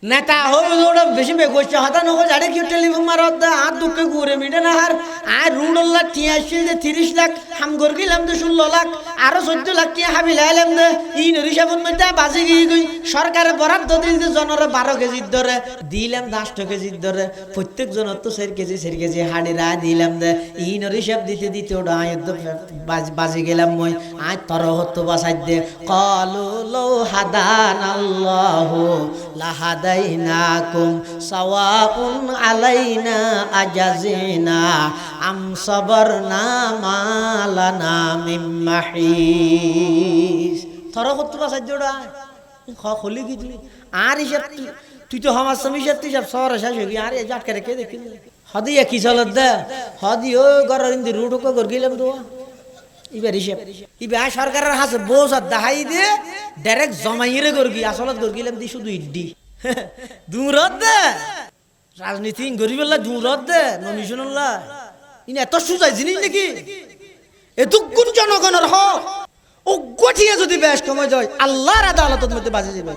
নেতা হবে ওটা বেশি বেগোচ্ছে হতা নগো জাড়ে কি টেলিফোন মারত আর দুঃখে ঘুরে মিটে না আর রুডল্লা টিয়া আসছিল যে 30 লাখ হাম গর গেলাম তো 16 লাখ আরো 14 লাখ টিয়া হাবি লাইলাম দে ই নরি সাবন মধ্যে বাজে গিয়ে গই সরকারে বরাদ্দ দিল যে জনরে 12 কেজির ধরে দিলাম 10 কেজির ধরে প্রত্যেক জনের তো 4 কেজি হাড়ি রা দিলাম দে ই নরি সাব দিতে দিতে ওটা আয়ত বাজে গেলাম মই আয় তর হতো বাসাই দে কলু লো হাদান আল্লাহ লাহাদাইনাকুম সাওয়াউন আলাইনা আজাজিনা আম সাবারনা মালানা মিন মাহিস তর হতো বাসাই দে ওটা খলি কি তুই আর হিসাব তুই তো আমার স্বামী সাথে সব সর শেষ হবি আর জাটকে রেখে দেখি হদিয়া কি চলত দে হদি ও গরের ইন্দি রুট কো গর গেলাম তো ইবার হিসাব ইবার সরকারের হাতে বোঝা দেখাই দে ডাইরেক্ট জমাইরে গর গি আসলত গর গেলাম দি শুধু ইড্ডি দূরত দে রাজনীতি গরিবেল্লা দূরত দে নমিশনল্লা ইনি এত সুজাই জিনিস নাকি এতক্ষণ জনগণের হক ও গঠিয়ে যদি বেশ কমে যায় আল্লাহর আদালতের মধ্যে বাজে যাবে